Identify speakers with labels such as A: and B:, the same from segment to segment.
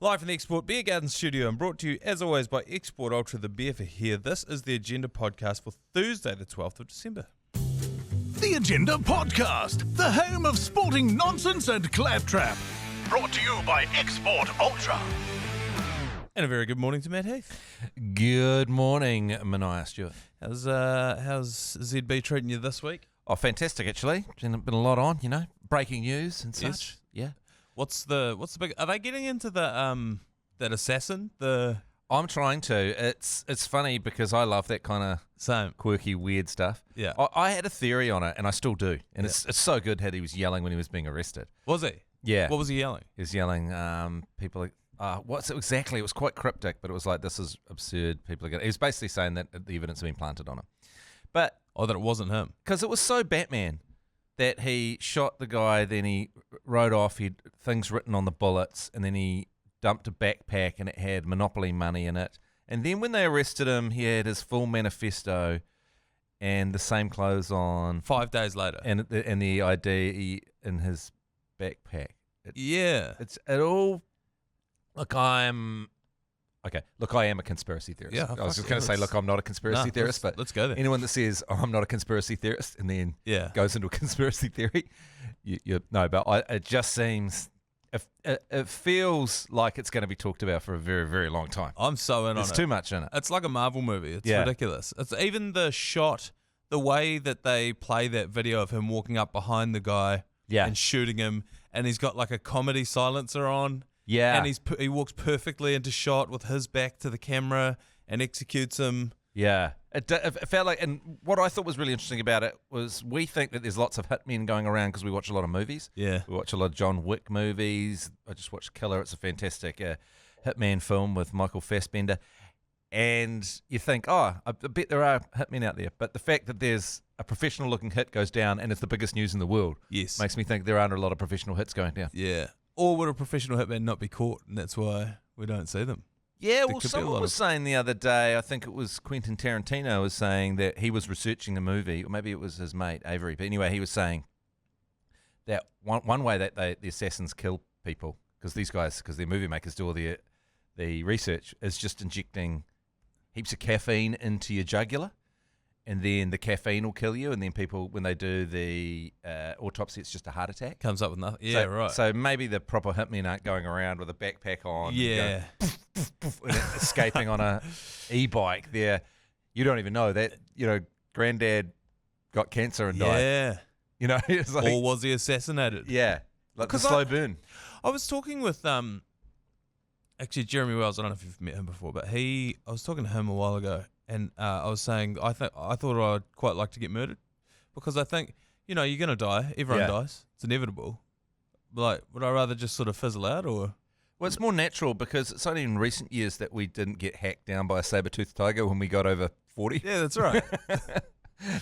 A: Live from the Export Beer Garden studio and brought to you, as always, by Export Ultra, the beer for here. This is the Agenda podcast for Thursday, the 12th of December.
B: The Agenda Podcast, the home of sporting nonsense and claptrap. Brought to you by Export Ultra.
A: And a very good morning to Matt Heath.
C: Good morning, Manaia Stewart.
A: How's ZB treating you this week?
C: Oh, fantastic, actually. Been a lot on, breaking news and such.
A: Yes.
C: Yeah.
A: What's the big? Are they getting into the that assassin?
C: I'm trying to. It's funny because I love that kind of
A: Same.
C: quirky, weird stuff.
A: Yeah.
C: I had a theory on it, and I still do. And it's so good how he was yelling when he was being arrested.
A: Was he?
C: Yeah.
A: What was he yelling?
C: He was yelling, people are, what's it exactly? It was quite cryptic, but it was like, this is absurd. People are going to... He was basically saying that the evidence had been planted on him. But...
A: Oh, that it wasn't him.
C: Because it was so Batman that he shot the guy, then he rode off, he had things written on the bullets, and then he dumped a backpack and it had Monopoly money in it. And then when they arrested him, he had his full manifesto and the same clothes on.
A: 5 days later.
C: And the ID in his backpack.
A: It's
C: it all... Look, I am a conspiracy theorist.
A: Yeah,
C: I was just going to say, look, I'm not a conspiracy theorist, but
A: let's go there.
C: Anyone that says, oh, I'm not a conspiracy theorist, and then goes into a conspiracy theory, it just seems, it feels like it's going to be talked about for a very, very long time.
A: I'm so in on it.
C: There's too much in it.
A: It's like a Marvel movie. It's ridiculous. It's even the shot, the way that they play that video of him walking up behind the guy and shooting him, and he's got like a comedy silencer on.
C: Yeah.
A: And he walks perfectly into shot with his back to the camera and executes him.
C: Yeah. It felt like, and what I thought was really interesting about it was we think that there's lots of hitmen going around because we watch a lot of movies.
A: Yeah.
C: We watch a lot of John Wick movies. I just watched Killer. It's a fantastic hitman film with Michael Fassbender. And you think, oh, I bet there are hitmen out there. But the fact that there's a professional-looking hit goes down and it's the biggest news in the world makes me think there aren't a lot of professional hits going down.
A: Yeah. Or would a professional hitman not be caught, and that's why we don't see them?
C: Yeah, well, someone was saying the other day, I think it was Quentin Tarantino was saying that he was researching the movie, or maybe it was his mate, Avery, but anyway, he was saying that one way that the assassins kill people, because their movie makers do all the research, is just injecting heaps of caffeine into your jugular, and then the caffeine will kill you, and then people, when they do the autopsy, it's just a heart attack.
A: Comes up with nothing. Yeah, right.
C: So maybe the proper hitmen aren't going around with a backpack on.
A: Yeah.
C: And escaping on a e-bike there. You don't even know that, granddad got cancer and died.
A: Yeah.
C: It's like,
A: or was he assassinated?
C: Yeah. Like the slow burn.
A: I was talking with, actually, Jeremy Wells. I don't know if you've met him before, but I was talking to him a while ago. And I was saying, I thought I'd quite like to get murdered because I think, you're going to die. Everyone dies. It's inevitable. Like, would I rather just sort of fizzle out or?
C: Well, it's more natural because it's only in recent years that we didn't get hacked down by a saber-toothed tiger when we got over 40.
A: Yeah, that's right.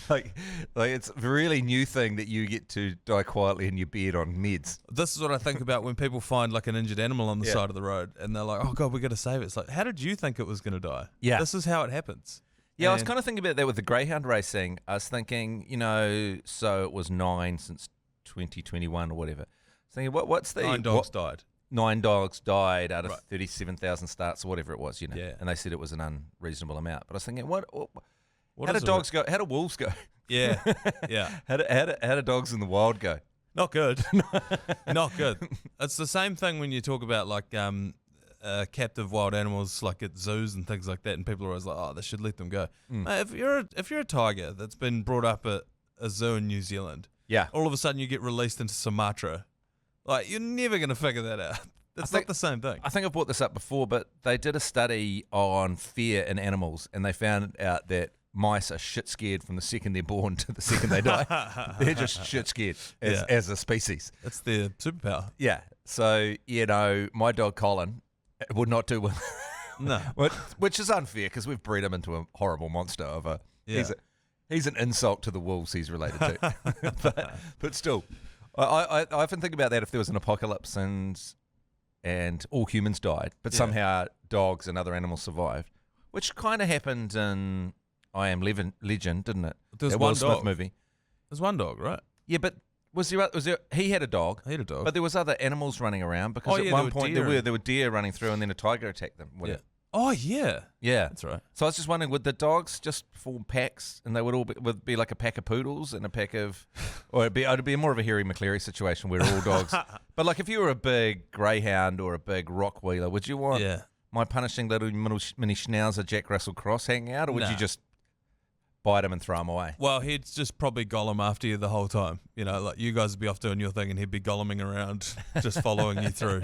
C: like it's a really new thing that you get to die quietly in your bed on meds.
A: This is what I think about when people find like an injured animal on the side of the road and they're like, oh God, we got to save it. It's like, how did you think it was going to die?
C: Yeah.
A: This is how it happens.
C: Yeah, I was kind of thinking about that with the Greyhound racing. I was thinking, so it was 9 since 2021 or whatever. I was thinking, what's the...
A: 9 dogs died.
C: 9 dogs died out of 37,000 starts or whatever it was,
A: Yeah.
C: And they said it was an unreasonable amount. But I was thinking, how do
A: dogs
C: go? How do wolves go?
A: Yeah, yeah.
C: How do dogs in the wild go?
A: Not good. Not good. It's the same thing when you talk about like captive wild animals like at zoos and things like that, and people are always like, oh, they should let them go. Mate, if you're a tiger that's been brought up at a zoo in New Zealand, all of a sudden you get released into Sumatra, like you're never going to figure that out. It's not the same thing.
C: I think I've brought this up before, but they did a study on fear in animals, and they found out that mice are shit scared from the second they're born to the second they die. They're just shit scared as a species.
A: That's their superpower.
C: Yeah. So, my dog Colin would not do well.
A: No.
C: Which is unfair because we've bred him into a horrible monster of a... Yeah. He's an insult to the wolves he's related to. but still, I often think about that if there was an apocalypse and all humans died, but somehow dogs and other animals survived, which kind of happened in I Am Legend, didn't it?
A: There's
C: that
A: one
C: Will Smith
A: dog.
C: movie.
A: There's one dog, right?
C: Yeah, but Was there? He had a dog.
A: He had a dog.
C: But there was other animals running around because at one point there were deer running through, and then a tiger attacked them.
A: Yeah. Oh yeah.
C: Yeah,
A: that's right.
C: So I was just wondering, would the dogs just form packs, and they would all be like a pack of poodles and a pack of, or it'd be more of a Hairy McLary situation where all dogs. But like if you were a big greyhound or a big Rockwheeler, would you want my punishing little mini schnauzer Jack Russell Cross hanging out, or would you just bite him and throw him away?
A: Well, he'd just probably gollum after you the whole time. You know, like you guys would be off doing your thing and he'd be golluming around, just following you through,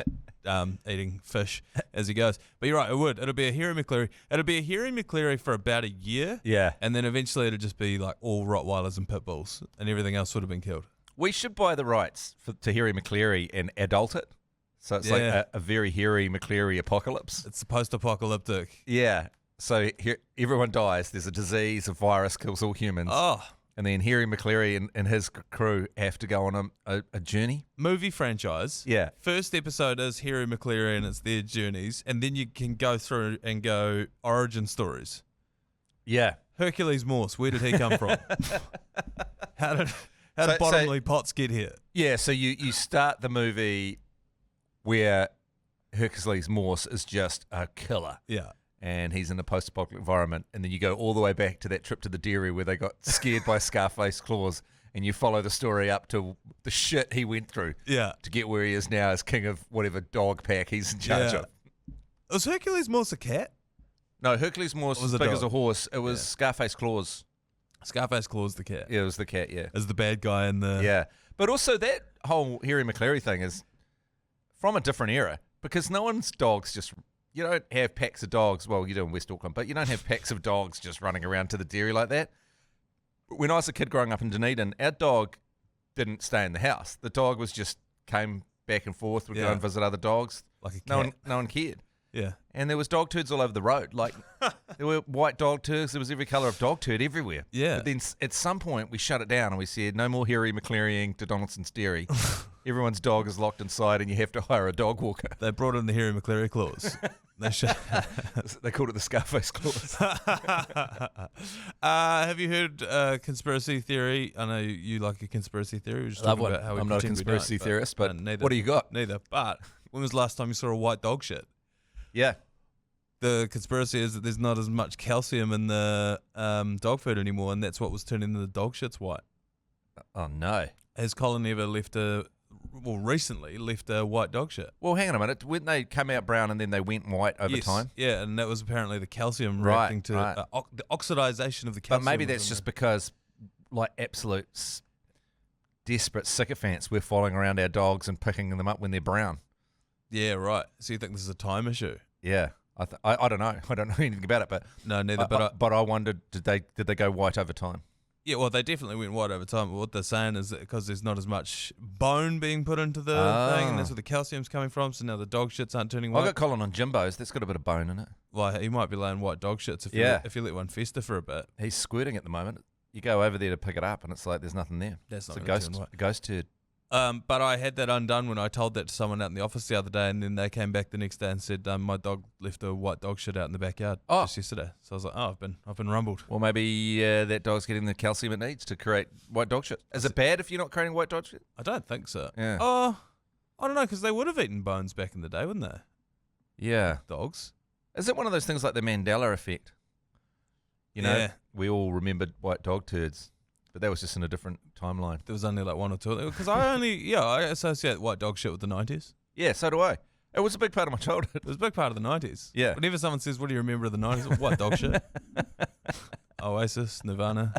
A: eating fish as he goes. But you're right, it would. It'll be a Hairy McLary. It'll be a Hairy McLary for about a year.
C: Yeah.
A: And then eventually it'll just be like all Rottweilers and pit bulls and everything else would have been killed.
C: We should buy the rights to Hairy McLary and adult it. So it's like a very Hairy McLary apocalypse.
A: It's post-apocalyptic.
C: Yeah. So here, everyone dies. There's a disease, a virus kills all humans.
A: Oh.
C: And then Hairy McLary and his crew have to go on a journey.
A: Movie franchise.
C: Yeah.
A: First episode is Hairy McLary and it's their journeys. And then you can go through and go origin stories.
C: Yeah.
A: Hercules Morse, where did he come from? How did Bottomley Potts get here?
C: Yeah, so you start the movie where Hercules Morse is just a killer.
A: Yeah.
C: And he's in a post-apocalyptic environment, and then you go all the way back to that trip to the dairy where they got scared by Scarface claws, and you follow the story up to the shit he went through to get where he is now as king of whatever dog pack he's in charge of.
A: Was Hercules Morse a cat?
C: No, Hercules Morse was big as a horse. It was Scarface claws.
A: Scarface claws the cat.
C: Yeah, it was the cat, yeah.
A: As the bad guy in the...
C: Yeah. But also that whole Hairy McLary thing is from a different era, because no one's dogs just... You don't have packs of dogs. Well, you do in West Auckland, but you don't have packs of dogs just running around to the dairy like that. When I was a kid growing up in Dunedin, our dog didn't stay in the house. The dog was just came back and forth. We'd go and visit other dogs.
A: Like a cat.
C: No one cared.
A: Yeah.
C: And there was dog turds all over the road. Like there were white dog turds. There was every colour of dog turd everywhere.
A: Yeah.
C: But then at some point we shut it down and we said no more Hairy McLary'ing to Donaldson's Dairy. Everyone's dog is locked inside and you have to hire a dog walker.
A: They brought in the Hairy McLary claws.
C: They called it the Scarface claws.
A: Have you heard conspiracy theory? I know you like a conspiracy theory. We were just talking about how
C: I'm not a conspiracy theorist, but what do you got?
A: Neither. But when was the last time you saw a white dog shit?
C: Yeah.
A: The conspiracy is that there's not as much calcium in the dog food anymore, and that's what was turning the dog shits white.
C: Oh, no.
A: Has Colin ever recently left a white dog shit?
C: Well, hang on a minute. When they come out brown and then they went white over time?
A: Yeah, and that was apparently the calcium reacting to the oxidization of the calcium.
C: But maybe that's just because, like, absolute desperate sycophants, we're following around our dogs and picking them up when they're brown.
A: Yeah, right. So you think this is a time issue?
C: Yeah. I don't know. I don't know anything about it, but
A: no, neither.
C: But I wondered, did they go white over time?
A: Yeah, well, they definitely went white over time. But what they're saying is that because there's not as much bone being put into the thing, and that's where the calcium's coming from. So now the dog shits aren't turning white.
C: I got Colin on Jimbo's. That's got a bit of bone in it.
A: Well, he might be laying white dog shits if you let one fester for a bit.
C: He's squirting at the moment. You go over there to pick it up, and it's like there's nothing there.
A: That's not
C: a ghost turd.
A: But I had that undone when I told that to someone out in the office the other day, and then they came back the next day and said my dog left a white dog shit out in the backyard just yesterday. So I was like, I've been rumbled.
C: Well, maybe that dog's getting the calcium it needs to create white dog shit. Is it bad if you're not creating white dog shit?
A: I don't think so.
C: Yeah.
A: Oh, I don't know, because they would have eaten bones back in the day, wouldn't they?
C: Yeah.
A: Dogs.
C: Is it one of those things like the Mandela effect? You know, we all remembered white dog turds. But that was just in a different timeline.
A: There was only like one or two. Because I associate white dog shit with the 90s.
C: Yeah, so do I. It was a big part of my childhood.
A: It was a big part of the 90s.
C: Yeah.
A: Whenever someone says, what do you remember of the 90s? White dog shit. Oasis, Nirvana.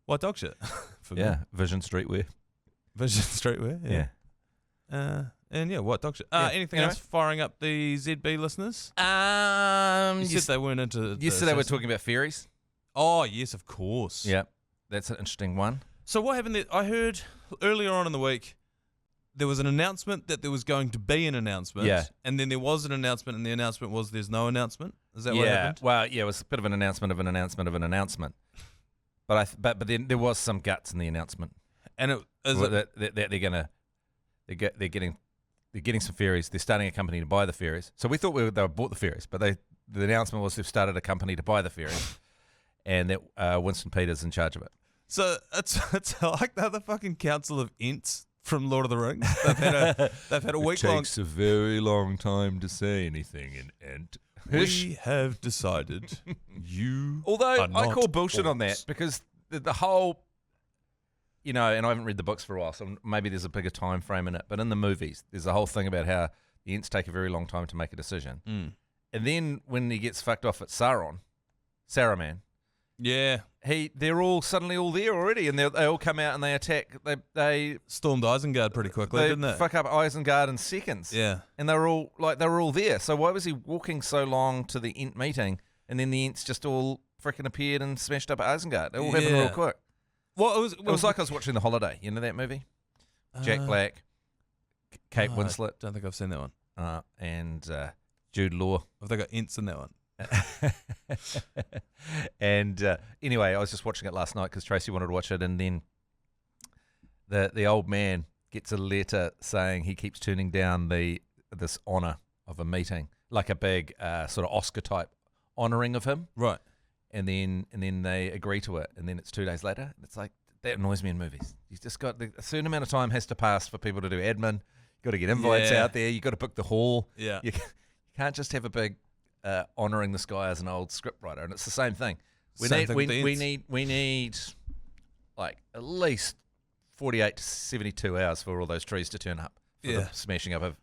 A: White dog shit. For me.
C: Vision Streetwear.
A: Vision Streetwear, yeah. And white dog shit. Anything else firing up the ZB listeners? You said they weren't into...
C: Yesterday we were talking about fairies.
A: Oh, yes, of course.
C: Yeah. That's an interesting one.
A: So what happened there? I heard earlier on in the week there was an announcement that there was going to be an announcement.
C: Yeah.
A: And then there was an announcement, and the announcement was there's no announcement. Is that what happened?
C: Well, yeah, it was a bit of an announcement of an announcement of an announcement. But then there was some guts in the announcement.
A: And
C: they're getting some fairies. They're starting a company to buy the fairies. So we thought they bought the fairies, but the announcement was they've started a company to buy the fairies. And that Winston Peters in charge of it.
A: So it's like the fucking Council of Ents from Lord of the Rings. They've had a week long.
C: It takes a very long time to say anything in Ent.
A: We have decided you.
C: Although
A: are not
C: I call bullshit on that
A: orcs.
C: because the whole, and I haven't read the books for a while, so maybe there's a bigger time frame in it. But in the movies, there's a whole thing about how the Ents take a very long time to make a decision.
A: Mm.
C: And then when he gets fucked off at Saruman,
A: Yeah.
C: they're all suddenly all there already, and they all come out and they attack. They
A: Stormed Isengard pretty quickly, didn't they?
C: fuck up Isengard in seconds.
A: Yeah.
C: And they were all there. So why was he walking so long to the Ent meeting, and then the Ents just all freaking appeared and smashed up Isengard? It all happened real quick.
A: Well,
C: It was like I was watching The Holiday. You know that movie? Jack Black, Kate Winslet,
A: I don't think I've seen that one.
C: and Jude Law.
A: Have they got Ents in that one?
C: And anyway, I was just watching it last night because Tracy wanted to watch it, and then the old man gets a letter saying he keeps turning down this honour of a meeting, like a big sort of Oscar type honouring of him,
A: Right.
C: and then they agree to it, and then it's 2 days later, and it's like that annoys me in movies. You've just got a certain amount of time has to pass for people to do admin. You've got to get invites
A: Yeah.
C: out there. You've got to book the hall.
A: Yeah.
C: You can't just have a big honouring this guy as an old scriptwriter, and it's the same thing.
A: Same thing with the
C: We
A: Ents.
C: need like at least 48 to 72 hours for all those trees to turn up for
A: Yeah.
C: the smashing up of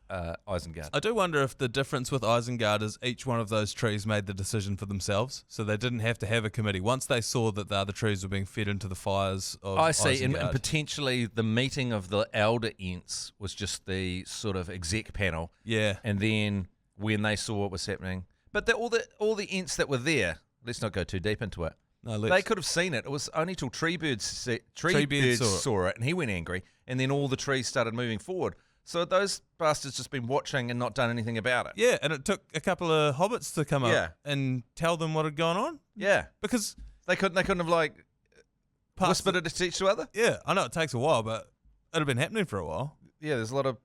C: Isengard.
A: I do wonder if the difference with Isengard is each one of those trees made the decision for themselves, so they didn't have to have a committee. Once they saw that the other trees were being fed into the fires of
C: I see, and
A: Isengard.
C: potentially the meeting of the elder Ents was just the sort of exec panel,
A: Yeah.
C: and then when they saw what was happening, but all the Ents that were there, let's not go too deep into it.
A: No,
C: They could have seen it. It was only till Treebeard saw it, and he went angry, and then all the trees started moving forward. So those bastards just been watching and not done anything about it.
A: Yeah, and it took a couple of hobbits to come
C: Yeah.
A: up and tell them what had gone on.
C: Yeah,
A: Because
C: they couldn't have like
A: past
C: whispered it to each other.
A: yeah, I know it takes a while, but it had been happening for a while.
C: Yeah, there's a lot of.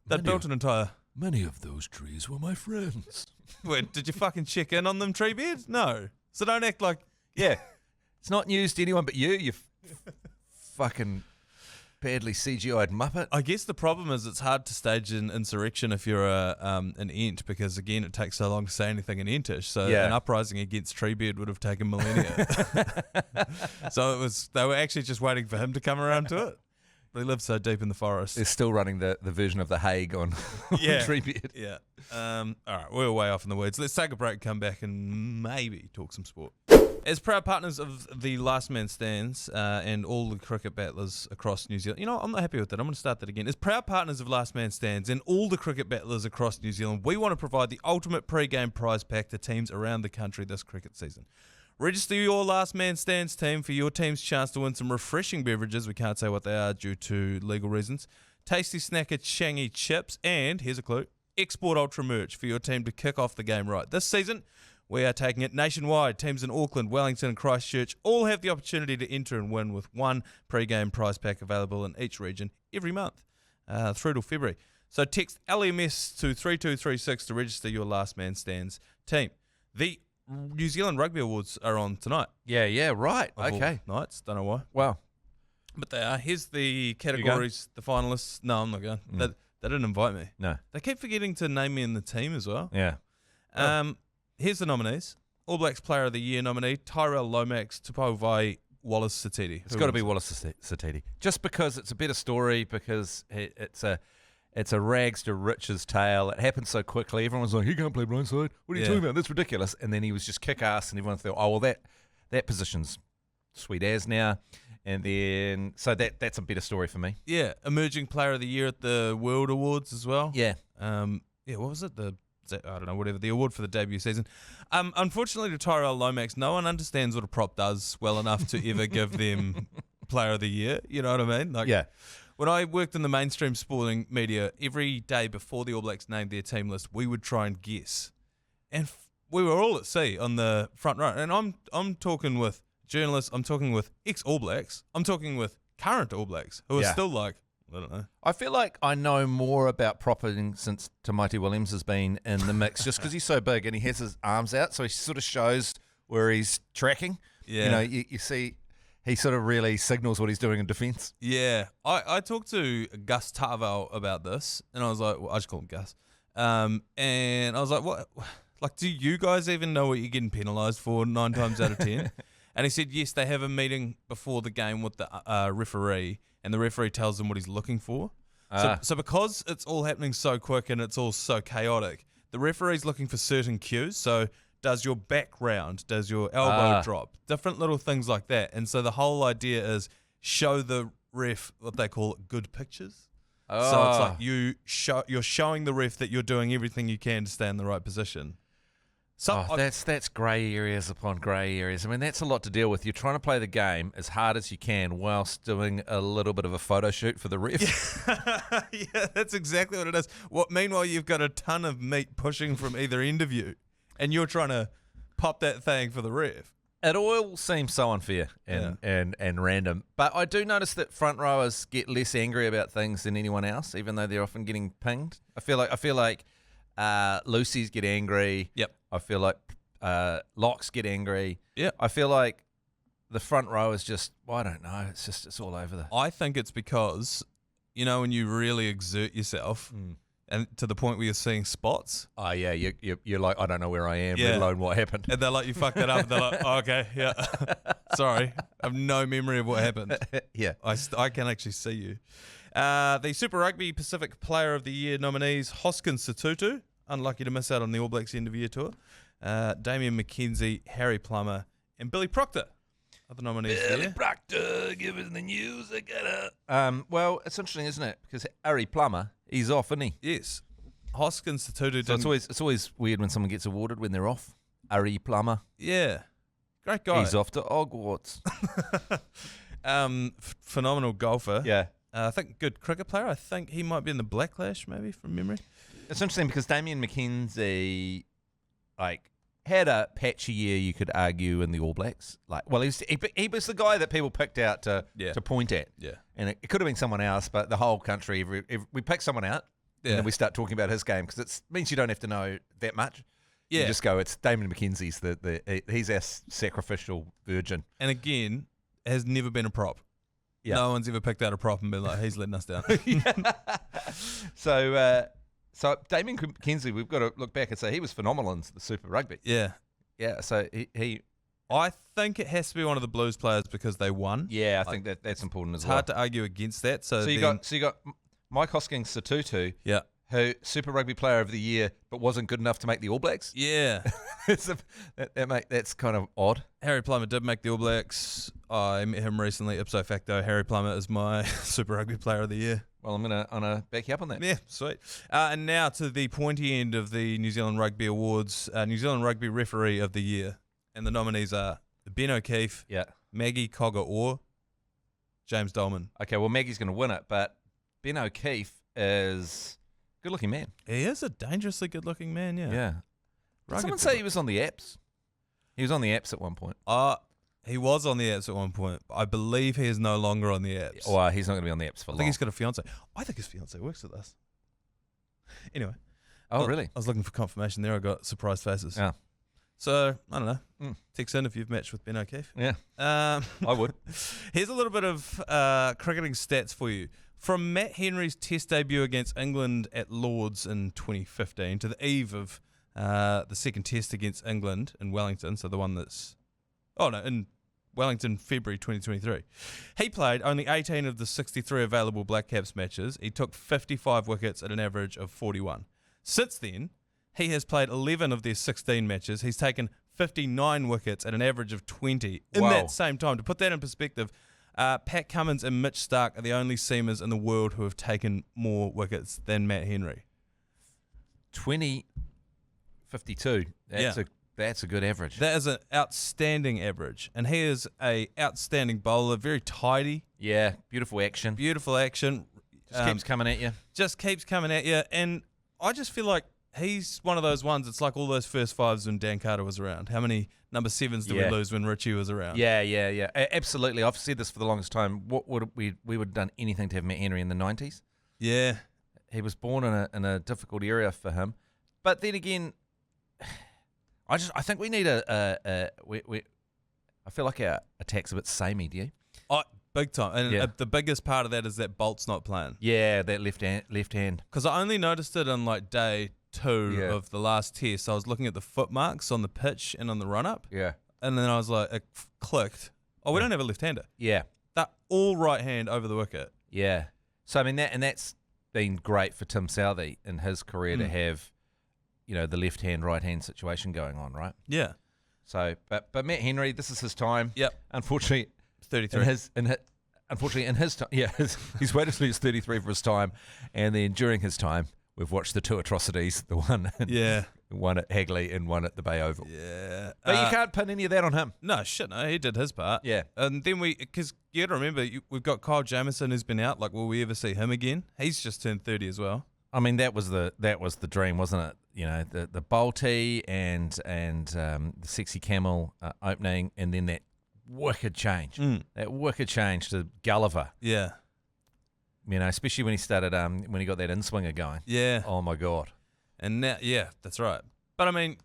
A: They built an entire.
B: Many of those trees were my friends.
A: Wait, did you fucking check in on them, Treebeard? No. So don't act like.
C: Yeah, it's not news to anyone but you. You fucking badly CGI'd muppet.
A: I guess the problem is it's hard to stage an insurrection if you're an Ent, because again it takes so long to say anything in Entish. So
C: Yeah.
A: an uprising against Treebeard would have taken millennia. So they were actually just waiting for him to come around to it. But he lived so deep in the forest.
C: They're still running the version of The Hague on
A: Yeah.
C: Treebeard.
A: Yeah. All right, we're way off in the weeds. Let's take a break, come back, and maybe talk some sport. As proud partners of the Last Man Stands and all the cricket battlers across New Zealand, I'm not happy with that. I'm going to start that again. As proud partners of Last Man Stands and all the cricket battlers across New Zealand, we want to provide the ultimate pre-game prize pack to teams around the country this cricket season. Register your Last Man Stands team for your team's chance to win some refreshing beverages. We can't say what they are due to legal reasons. Tasty snacker Changi chips, and here's a clue, Export Ultra merch for your team to kick off the game right. This season, we are taking it nationwide. Teams in Auckland, Wellington and Christchurch all have the opportunity to enter and win with one pre-game prize pack available in each region every month through till February. So text LMS to 3236 to register your Last Man Stands team. The New Zealand Rugby Awards are on tonight.
C: Yeah, right.
A: Of all
C: Okay.
A: nights, don't know why.
C: Wow.
A: But they are. Here's the categories, the finalists. No, I'm not going. They didn't invite me.
C: No.
A: They keep forgetting to name me in the team as well.
C: Yeah.
A: Here's the nominees. All Blacks Player of the Year nominee, Tyrell Lomax, Tupouvai Wallace Satiti.
C: It's got to be Wallace Satiti. Just because it's a better story, because it's a rags to riches tale. It happened so quickly. Everyone's like, he can't play blindside. What are you talking about? That's ridiculous. And then he was just kick-ass, and everyone thought, oh, well, that position's sweet as now. And then, so that's a better story for me.
A: Yeah, Emerging Player of the Year at the World Awards as well.
C: Yeah.
A: What was it? I don't know, whatever, the award for the debut season. Unfortunately to Tyrell Lomax, no one understands what a prop does well enough to ever give them Player of the Year. You know what I mean? Like,
C: Yeah.
A: When I worked in the mainstream sporting media, every day before the All Blacks named their team list, we would try and guess. And we were all at sea on the front row. And I'm talking with journalists, I'm talking with ex-All Blacks, I'm talking with current All Blacks who are still like, I don't know.
C: I feel like I know more about propping since Tamaiti Williams has been in the mix, just because he's so big and he has his arms out, so he sort of shows where he's tracking.
A: Yeah.
C: You see he sort of really signals what he's doing in defence.
A: Yeah, I talked to Gus Tarvel about this, and I was like, well, I just call him Gus. And I was like, what? Like, do you guys even know what you're getting penalised for 9 times out of 10? And he said, yes, they have a meeting before the game with the referee, and the referee tells them what he's looking for. So because it's all happening so quick and it's all so chaotic, the referee's looking for certain cues. So does your back round? Does your elbow drop? Different little things like that. And so the whole idea is show the ref what they call good pictures. So it's like you're showing the ref that you're doing everything you can to stay in the right position. So
C: that's grey areas upon grey areas. I mean, that's a lot to deal with. You're trying to play the game as hard as you can whilst doing a little bit of a photo shoot for the ref.
A: Yeah, that's exactly what it is. Meanwhile, you've got a ton of meat pushing from either end of you, and you're trying to pop that thing for the ref.
C: It all seems so unfair and random. But I do notice that front rowers get less angry about things than anyone else, even though they're often getting pinged. I feel like Lucy's get angry.
A: Yep.
C: I feel like locks get angry.
A: Yep.
C: I feel like the front row is just, well, I don't know. It's all over the.
A: I think it's because, when you really exert yourself and to the point where you're seeing spots.
C: Oh, yeah. You're like, I don't know where I am, let alone what happened.
A: And they're like, you fucked it up. And they're like, oh, okay, yeah. Sorry. I have no memory of what happened.
C: Yeah.
A: I can actually see you. The Super Rugby Pacific Player of the Year nominees, Hoskins Sotutu, unlucky to miss out on the All Blacks end of year tour. Damian McKenzie, Harry Plummer, and Billy Proctor are the nominees
C: Billy
A: there.
C: Proctor, give us the news. I gotta. Well, it's interesting, isn't it? Because Harry Plummer, he's off, isn't he?
A: Yes. Hoskins Sotutu.
C: So it's always weird when someone gets awarded when they're off. Harry Plummer.
A: Yeah. Great guy.
C: He's off to Hogwarts.
A: Phenomenal golfer.
C: Yeah.
A: I think good cricket player. I think he might be in the Blacklash, maybe, from memory.
C: It's interesting because Damian McKenzie, had a patchy year, you could argue, in the All Blacks. He was the guy that people picked out to point at.
A: Yeah.
C: And it could have been someone else, but the whole country, we pick someone out, and then we start talking about his game because it means you don't have to know that much. Yeah. You just go, it's Damian McKenzie's he's our sacrificial virgin.
A: And again, has never been a prop. Yeah. No one's ever picked out a prop and been like, he's letting us down.
C: So Damian McKenzie, we've got to look back and say he was phenomenal in the Super Rugby.
A: Yeah.
C: Yeah, so he
A: I think it has to be one of the Blues players because they won.
C: Yeah, I think that's important as well.
A: It's hard to argue against that. So
C: you got Mike Hoskins Sotutu, who Super Rugby Player of the Year, but wasn't good enough to make the All Blacks.
A: Yeah.
C: That's kind of odd.
A: Harry Plummer did make the All Blacks. I met him recently, ipso facto. Harry Plummer is my Super Rugby Player of the Year.
C: Well, I'm gonna back you up on that.
A: Yeah, sweet. And now to the pointy end of the New Zealand Rugby Awards, New Zealand Rugby Referee of the Year, and the nominees are Ben O'Keefe, Maggie Cogger-Orr, James Dolman.
C: Okay, well Maggie's going to win it, but Ben O'Keefe is a good-looking man.
A: He is a dangerously good-looking man. Yeah.
C: Yeah. Did someone say he was on the apps? He was on the apps at one point.
A: He was on the apps at one point. I believe he is no longer on the apps.
C: Well, he's not going to be on the apps for long.
A: I think he's got a fiance. I think his fiance works with us. Anyway.
C: Oh, really?
A: I was looking for confirmation there. I got surprised faces.
C: Yeah.
A: So, I don't know. Text in if you've matched with Ben O'Keefe.
C: Yeah. I would.
A: Here's a little bit of cricketing stats for you. From Matt Henry's Test debut against England at Lords in 2015 to the eve of the second Test against England in Wellington, so the one that's... in Wellington, February 2023. He played only 18 of the 63 available Black Caps matches. He took 55 wickets at an average of 41. Since then, he has played 11 of their 16 matches. He's taken 59 wickets at an average of 20 in that same time. To put that in perspective, Pat Cummins and Mitch Stark are the only seamers in the world who have taken more wickets than Matt Henry.
C: 52. That's a good average.
A: That is an outstanding average. And he is a outstanding bowler, very tidy.
C: Yeah, beautiful action.
A: Beautiful action.
C: Just keeps coming at you.
A: Just keeps coming at you. And I just feel like he's one of those ones, it's like all those first fives when Dan Carter was around. How many number sevens did we lose when Richie was around?
C: Yeah. Absolutely. I've said this for the longest time. What would we would have done anything to have Matt Henry in the 90s.
A: Yeah.
C: He was born in a difficult area for him. But then again... I think we need I I feel like our attack's a bit samey, do you?
A: Oh, big time. And the biggest part of that is that Bolt's not playing.
C: Yeah, that left hand.
A: Because I only noticed it on like day 2 of the last test. I was looking at the foot marks on the pitch and on the run-up.
C: Yeah.
A: And then I was like, it clicked. Oh, we don't have a left-hander.
C: Yeah.
A: That all right hand over the wicket.
C: Yeah. So, I mean, that's been great for Tim Southey in his career to have, the left-hand, right-hand situation going on, right?
A: Yeah.
C: So, but Matt Henry, this is his time.
A: Yep.
C: Unfortunately,
A: 33.
C: Unfortunately, in his time, he's waited till he's 33 for his time, and then during his time, we've watched the two atrocities, the one at Hagley and one at the Bay Oval.
A: Yeah.
C: But you can't pin any of that on him.
A: No, he did his part.
C: Yeah.
A: And then because you got to remember, we've got Kyle Jamieson who's been out. Like, will we ever see him again? He's just turned 30 as well.
C: I mean, that was the dream, wasn't it? The Bolty and the Sexy Camel opening, and then that wicked change. That wicked change to Gulliver.
A: Yeah.
C: Especially when he started, when he got that in-swinger going.
A: Yeah.
C: Oh, my God.
A: And now, that's right. But, I mean,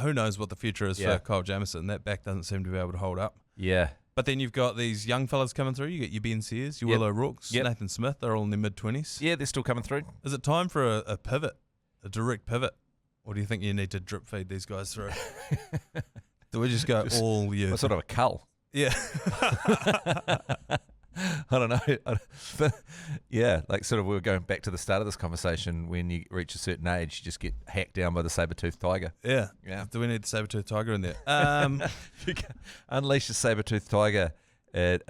A: who knows what the future is for Kyle Jamieson. That back doesn't seem to be able to hold up.
C: Yeah.
A: But then you've got these young fellas coming through. You get your Ben Sears, your Willow Rooks, Nathan Smith. They're all in their mid-20s.
C: Yeah, they're still coming through.
A: Is it time for a pivot, a direct pivot? Or do you think you need to drip feed these guys through? Do we just go all you?
C: Sort of a cull.
A: Yeah.
C: I don't know. Yeah, like sort of we were going back to the start of this conversation. When you reach a certain age, you just get hacked down by the saber-toothed tiger.
A: Yeah. Do we need the saber-toothed tiger in there?
C: You can unleash the saber-toothed tiger at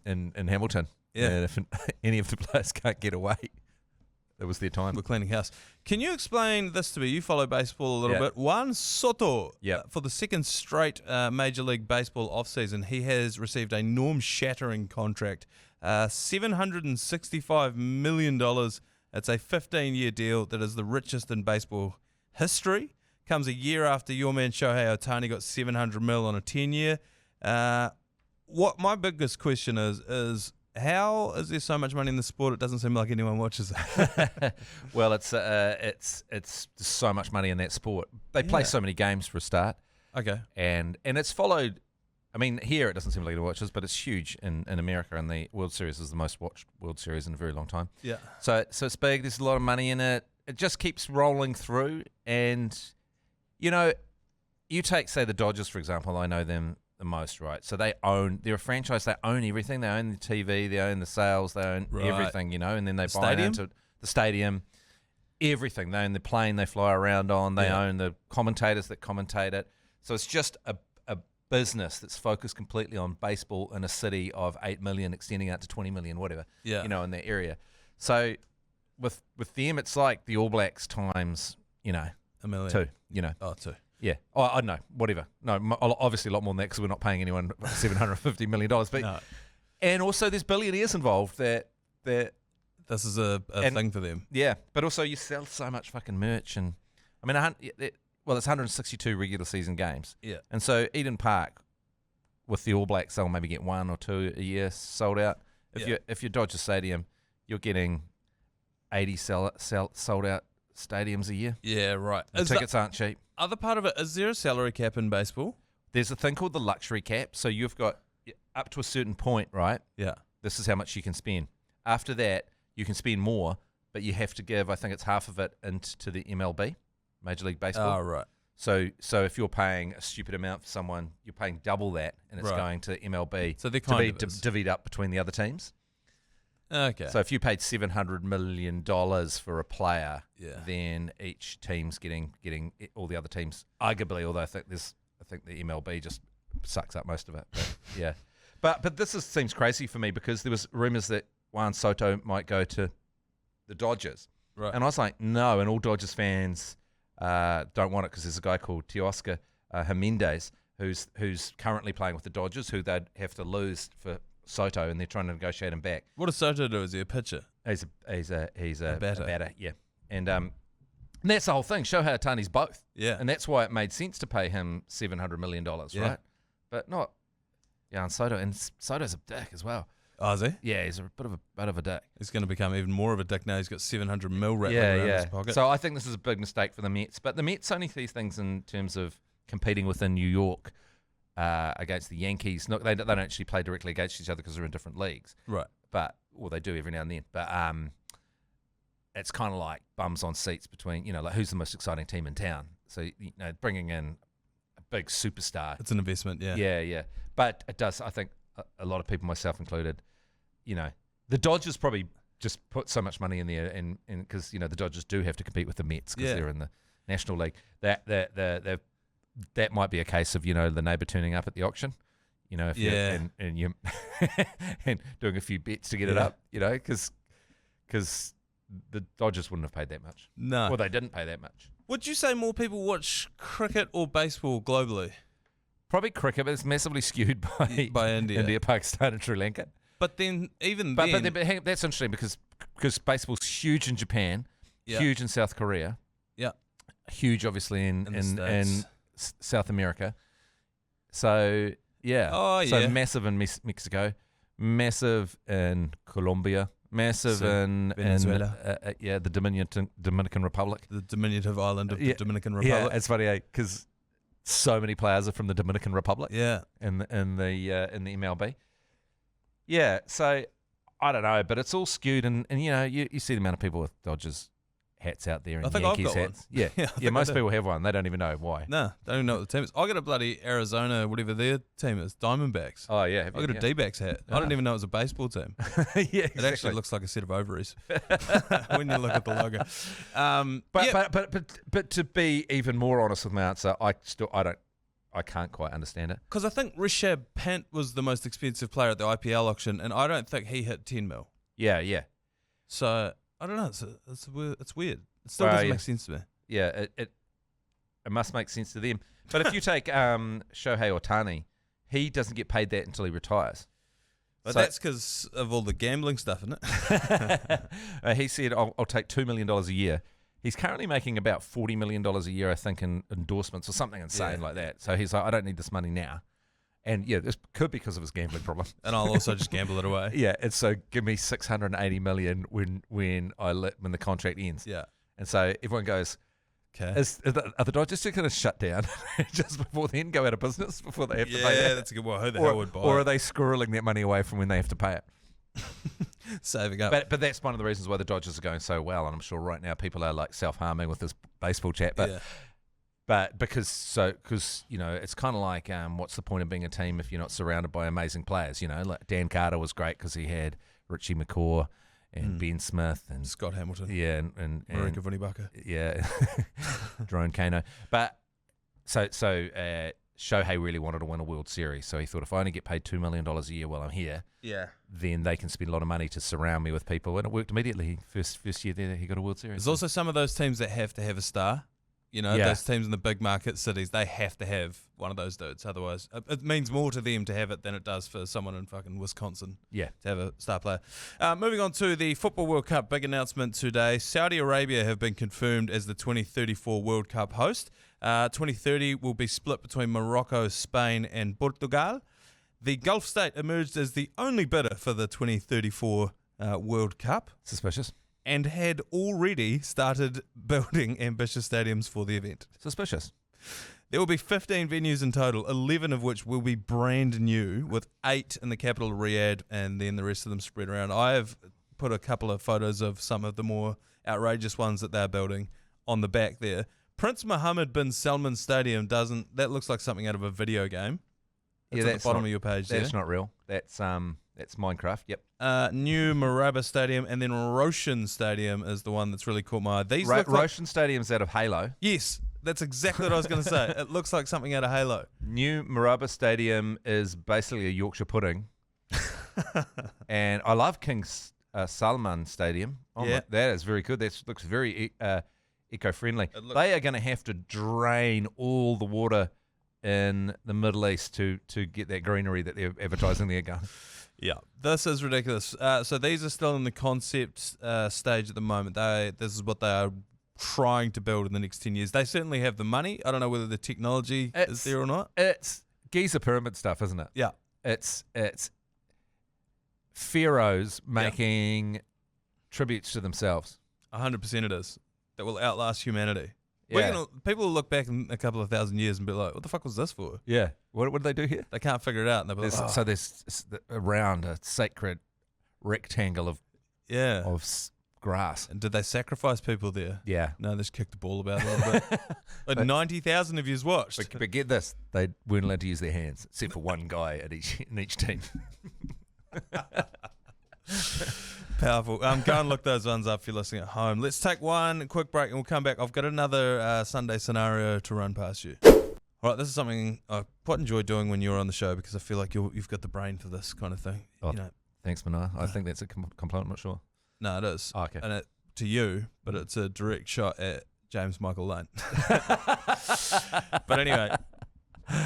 C: in Hamilton.
A: Yeah.
C: And if any of the players can't get away, it was their time.
A: We're cleaning house. Can you explain this to me? You follow baseball a little bit. Juan Soto, for the second straight Major League Baseball offseason, he has received a norm-shattering contract, $765 million. It's a 15-year deal that is the richest in baseball history. Comes a year after your man Shohei Ohtani got $700 million on a 10-year. What my biggest question is how is there so much money in the sport? It doesn't seem like anyone watches it.
C: Well, it's so much money in that sport. They play so many games for a start.
A: Okay.
C: And it's followed. I mean, here it doesn't seem like anyone watches, but it's huge in America, and the World Series is the most watched World Series in a very long time. Yeah. So it's big. There's a lot of money in it. It just keeps rolling through, and you take, say, the Dodgers, for example. I know them the most, right? So they're a franchise. They own everything. They own the TV. They own the sales. They own everything, and then they buy into the stadium, everything. They own the plane they fly around on. They own the commentators that commentate it. So it's just a business that's focused completely on baseball in a city of 8 million, extending out to 20 million, whatever, in that area. So with them, it's like the All Blacks times, a million. 2,
A: Oh, 2.
C: Yeah. Oh, I don't know. Whatever. No, obviously a lot more than that because we're not paying anyone $750 million. But
A: no. And
C: also there's billionaires involved that
A: this is a thing for them.
C: Yeah. But also you sell so much fucking merch. And I mean, it's 162 regular season games. Yeah. And so Eden Park with the All Blacks, they'll maybe get 1 or 2 a year sold out. If you're Dodger Stadium, you're getting 80 sold out stadiums a year.
A: Yeah, right.
C: The tickets aren't cheap.
A: Other part of it, is there a salary cap in baseball?
C: There's a thing called the luxury cap. So you've got up to a certain point, right?
A: Yeah.
C: This is how much you can spend. After that, you can spend more, but you have to give, I think it's half of it, into the MLB, Major League Baseball.
A: Oh, right.
C: So if you're paying a stupid amount for someone, you're paying double that, and it's going to MLB
A: so to be
C: divvied up between the other teams.
A: Okay.
C: So if you paid $700 million for a player, then each team's getting all the other teams, arguably, although I think the MLB just sucks up most of it. But, yeah. But this seems crazy for me because there was rumors that Juan Soto might go to the Dodgers.
A: Right.
C: And I was like, no, and all Dodgers fans don't want it because there's a guy called Teoscar Jimenez who's currently playing with the Dodgers who they'd have to lose for Soto, and they're trying to negotiate him back.
A: What does Soto do? Is he a pitcher?
C: He's a batter. Yeah. And that's the whole thing. Shohei Ohtani's both. Yeah. And that's why it made sense to pay him $700 million, right? But not and Soto. And Soto's a dick as well.
A: Oh, is he?
C: Yeah, he's a bit of a dick.
A: He's going to become even more of a dick now. He's got $700 million rattling around his pocket.
C: So I think this is a big mistake for the Mets. But the Mets only see things in terms of competing within New York. against the Yankees. They don't actually play directly against each other because they're in different leagues.
A: Right.
C: Well, they do every now and then. But it's kind of like bums on seats between, like who's the most exciting team in town. So, bringing in a big superstar.
A: It's an investment, yeah.
C: Yeah. But it does, I think, a lot of people, myself included, the Dodgers probably just put so much money in there, and because the Dodgers do have to compete with the Mets because they're in the National League. That might be a case of the neighbour turning up at the auction, if you and you and doing a few bets to get it up, because the Dodgers wouldn't have paid that much.
A: No,
C: well, they didn't pay that much.
A: Would you say more people watch cricket or baseball globally?
C: Probably cricket, but it's massively skewed by India, Pakistan, and Sri Lanka.
A: But then,
C: but that's interesting because baseball's huge in Japan, huge in South Korea, huge obviously in South America. So so massive in Mexico, massive in Colombia, massive in
A: Venezuela,
C: the Dominican Republic,
A: the diminutive island of the Dominican Republic.
C: Yeah, it's funny because so many players are from the Dominican Republic.
A: Yeah,
C: in the MLB. Yeah, so I don't know, but it's all skewed, and you see the amount of people with Dodgers hats out there and Yankees hats.
A: One.
C: Yeah, most people have one. They don't even know why.
A: No, they don't even know what the team is. I got a bloody Arizona, whatever their team is, Diamondbacks.
C: Oh yeah,
A: I got a D-backs hat. I didn't even know it was a baseball team.
C: Exactly.
A: It actually looks like a set of ovaries when you look at the logo.
C: But to be even more honest with my answer, I can't quite understand it.
A: Because I think Rishabh Pant was the most expensive player at the IPL auction, and I don't think he hit 10 mil.
C: Yeah.
A: So, I don't know. It's weird. It still doesn't make sense to me.
C: Yeah, it must make sense to them. But if you take Shohei Ohtani, he doesn't get paid that until he retires.
A: But that's because of all the gambling stuff, isn't it?
C: He said, I'll take $2 million a year. He's currently making about $40 million a year, I think, in endorsements or something insane like that. So he's like, I don't need this money now. And this could be because of his gambling problem.
A: And I'll also just gamble it away.
C: Yeah, and so give me $680 million when the contract ends.
A: Yeah.
C: And so everyone goes, okay, are the Dodgers just going to shut down just before then, go out of business before they have to pay that?
A: Yeah, that's a good one. Who the hell would buy
C: Or
A: it?
C: are they squirreling that money away from when they have to pay it?
A: Saving up.
C: But that's one of the reasons why the Dodgers are going so well, and I'm sure right now people are like self-harming with this baseball chat. But because it's kind of like what's the point of being a team if you're not surrounded by amazing players? Like Dan Carter was great because he had Richie McCaw and Ben Smith and
A: Scott Hamilton.
C: Yeah, and
A: Marika Vunibaka.
C: Yeah, Drone Kano. But so Shohei really wanted to win a World Series, so he thought if I only get paid $2 million a year while I'm here, then they can spend a lot of money to surround me with people, and it worked immediately. First year there, he got a World Series.
A: There's also some of those teams that have to have a star. Those teams in the big market cities, they have to have one of those dudes. Otherwise, it means more to them to have it than it does for someone in fucking Wisconsin to have a star player. Moving on to the Football World Cup, big announcement today. Saudi Arabia have been confirmed as the 2034 World Cup host. 2030 will be split between Morocco, Spain, and Portugal. The Gulf state emerged as the only bidder for the 2034 World Cup.
C: Suspicious.
A: And had already started building ambitious stadiums for the event.
C: Suspicious.
A: There will be 15 venues in total, 11 of which will be brand new, with 8 in the capital Riyadh, and then the rest of them spread around. I have put a couple of photos of some of the more outrageous ones that they're building on the back there. Prince Mohammed bin Salman Stadium that looks like something out of a video game. That's at the bottom of your page there.
C: That's not real. That's Minecraft. Yep.
A: New Maraba Stadium, and then Roshan Stadium is the one that's really caught my eye. These
C: Roshan Stadium's out of Halo.
A: Yes, that's exactly what I was going to say. It looks like something out of Halo.
C: New Maraba Stadium is basically a Yorkshire pudding. And I love King Salman Stadium. That is very good. That looks very eco-friendly. They are going to have to drain all the water in the Middle East to get that greenery that they're advertising there going.
A: Yeah, this is ridiculous. So these are still in the concept stage at the moment. This is what they are trying to build in the next 10 years. They certainly have the money. I don't know whether the technology is there or not.
C: It's Giza pyramid stuff, isn't it?
A: Yeah.
C: It's pharaohs making tributes to themselves.
A: 100% it is. That will outlast humanity.
C: Yeah.
A: People will look back in a couple of thousand years and be like, what the fuck was this for?
C: Yeah. What did they do here?
A: They can't figure it out. And they'll be like,
C: So there's around a sacred rectangle of
A: yeah.
C: grass.
A: And did they sacrifice people there?
C: Yeah.
A: No, they just kicked the ball about a little bit. But 90,000 of yous watched.
C: But get this, they weren't allowed to use their hands, except for one guy in each team.
A: Powerful. Go and look those ones up if you're listening at home. Let's take one quick break and we'll come back. I've got another Sunday scenario to run past you. All right, this is something I quite enjoy doing when you're on the show because I feel like you've got the brain for this kind of thing.
C: Oh, thanks, Manaia. I think that's a compliment, I'm not sure.
A: No, it is.
C: Oh, okay.
A: And to you, but it's a direct shot at James Michael Lane. But anyway,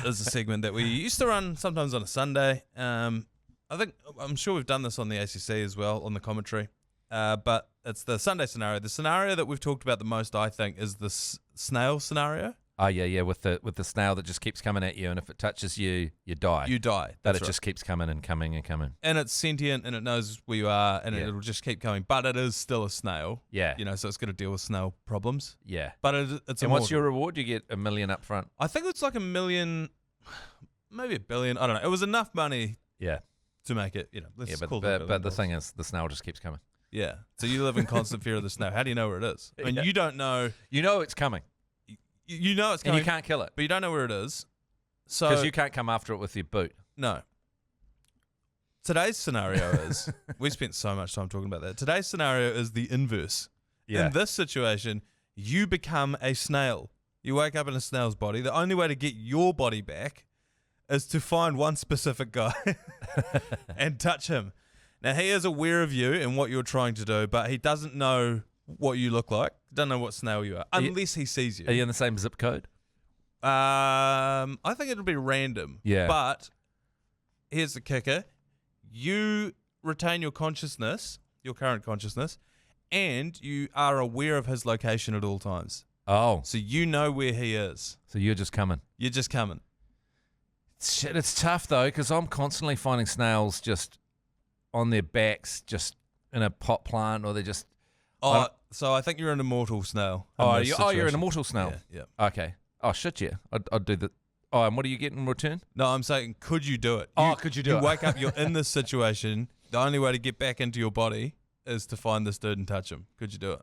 A: this is a segment that we used to run sometimes on a Sunday. I'm sure we've done this on the ACC as well, on the commentary. But it's the Sunday scenario. The scenario that we've talked about the most, I think, is the snail scenario.
C: Oh, yeah, with the snail that just keeps coming at you, and if it touches you, you die.
A: You die.
C: But it just keeps coming and coming and coming.
A: And it's sentient, and it knows where you are, and it'll just keep coming. But it is still a snail.
C: Yeah.
A: So it's going to deal with snail problems.
C: Yeah.
A: But it's
C: And what's your reward? You get $1 million up front.
A: I think it's like $1 million, maybe $1 billion. I don't know. It was enough money.
C: Yeah.
A: To make it,
C: but the thing is, the snail just keeps coming.
A: Yeah. So you live in constant fear of the snail. How do you know where it is? I mean, you don't know.
C: You know it's coming.
A: You know it's coming.
C: And you can't kill it.
A: But you don't know where it is. So
C: because you can't come after it with your boot.
A: No. Today's scenario is, we spent so much time talking about that. Today's scenario is the inverse. Yeah. In this situation, you become a snail. You wake up in a snail's body. The only way to get your body back is to find one specific guy and touch him. Now, he is aware of you and what you're trying to do, but he doesn't know what you look like. Doesn't know what snail you are, unless he sees you.
C: Are you in the same zip code?
A: I think it'll be random.
C: Yeah.
A: But here's the kicker. You retain your consciousness, your current consciousness, and you are aware of his location at all times.
C: Oh.
A: So you know where he is.
C: So you're just coming.
A: You're just coming.
C: Shit, it's tough though, because I'm constantly finding snails just on their backs, just in a pot plant, or they're just.
A: Oh, so I think you're an immortal snail.
C: You're an immortal snail.
A: Yeah.
C: Okay. Oh shit, yeah. I'd do that. Oh, and what do you get in return?
A: No, I'm saying, could you do it?
C: Could you do it?
A: You wake up, you're in this situation. The only way to get back into your body is to find this dude and touch him. Could you do it?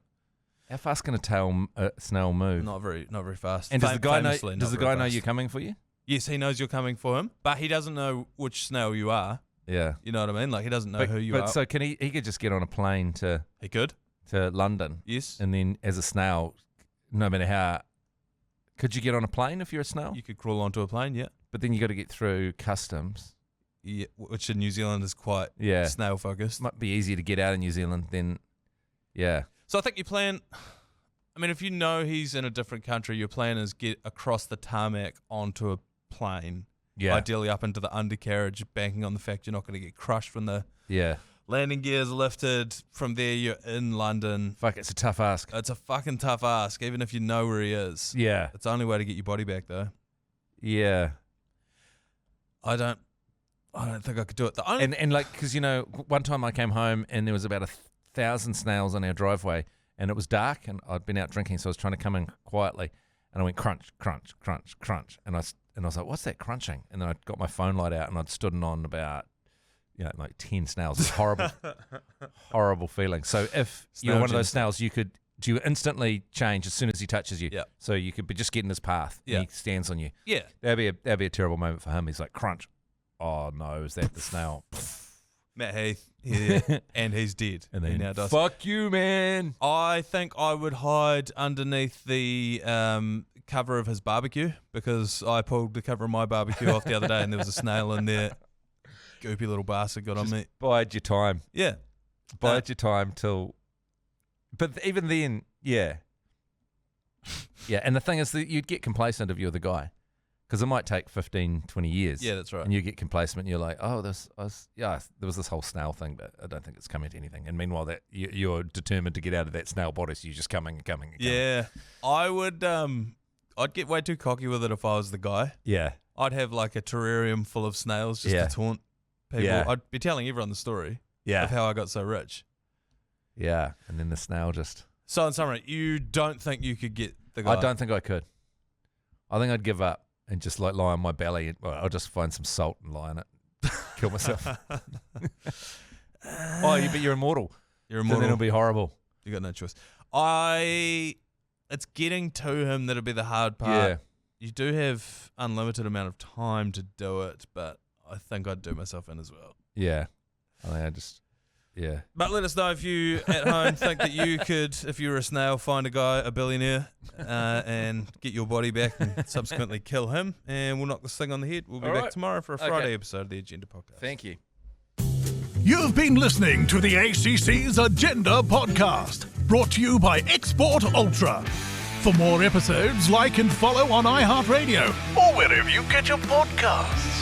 C: How fast can a snail move?
A: Not very fast.
C: And does the guy know? Does the guy know you're coming for you?
A: Yes, he knows you're coming for him, but he doesn't know which snail you are.
C: Yeah.
A: You know what I mean? Like, he doesn't know who you are.
C: But so can he could just get on a plane to...
A: He could.
C: To London.
A: Yes.
C: And then as a snail, no matter how... Could you get on a plane if you're a snail?
A: You could crawl onto a plane, yeah.
C: But then you got to get through customs.
A: Yeah, which in New Zealand is quite snail-focused.
C: Might be easier to get out of New Zealand than... Yeah.
A: So I think your plan... I mean, if you know he's in a different country, your plan is get across the tarmac onto a plane. Yeah. Ideally up into the undercarriage, banking on the fact you're not going to get crushed when the landing gears are lifted. From there, you're in London.
C: Fuck, it's a tough ask.
A: It's a fucking tough ask, even if you know where he is.
C: Yeah.
A: It's the only way to get your body back, though.
C: Yeah.
A: I don't think I could do it.
C: And like, because, one time I came home and there was about 1,000 snails on our driveway and it was dark and I'd been out drinking, so I was trying to come in quietly and I went crunch, crunch, crunch, crunch. And I was like, what's that crunching? And then I got my phone light out and I'd stood on about, like 10 snails. It's horrible, horrible feeling. So if you're one of those snails, do you instantly change as soon as he touches you?
A: Yeah.
C: So you could just get in his path and he stands on you.
A: Yeah.
C: That'd be a terrible moment for him. He's like, crunch. Oh no, is that the snail?
A: Matt Heath, yeah, and he's dead.
C: And then,
A: now does.
C: Fuck you, man.
A: I think I would hide underneath the cover of his barbecue, because I pulled the cover of my barbecue off the other day and there was a snail in there. Goopy little bastard got on me.
C: Bide your time.
A: Yeah.
C: Bide your time till... But even then, yeah. Yeah, and the thing is that you'd get complacent if you're the guy. Because it might take 15, 20 years.
A: Yeah, that's right.
C: And you get complacent and you're like, there was this whole snail thing, but I don't think it's coming to anything. And meanwhile, that you're determined to get out of that snail body, so you're just coming and coming and coming.
A: Yeah. I would, I'd get way too cocky with it if I was the guy.
C: Yeah.
A: I'd have like a terrarium full of snails just to taunt people.
C: Yeah.
A: I'd be telling everyone the story of how I got so rich.
C: Yeah. And then the snail just...
A: So in summary, you don't think you could get the guy?
C: I don't think I could. I think I'd give up and just like lie on my belly. I'll just find some salt and lie on it. Kill myself. But you're immortal.
A: You're
C: Then
A: immortal.
C: it'll be horrible.
A: You got no choice. It's getting to him that'll be the hard part.
C: Yeah.
A: You do have unlimited amount of time to do it, but I think I'd do myself in as well.
C: Yeah. I think I just, yeah.
A: But let us know if you at home think that you could, if you were a snail, find a guy, a billionaire, and get your body back and subsequently kill him. And we'll knock this thing on the head. We'll be back tomorrow for a Friday episode of the Agenda Podcast.
C: Thank you.
B: You've been listening to the ACC's Agenda Podcast, brought to you by Export Ultra. For more episodes, like and follow on iHeartradio or wherever you get your podcasts.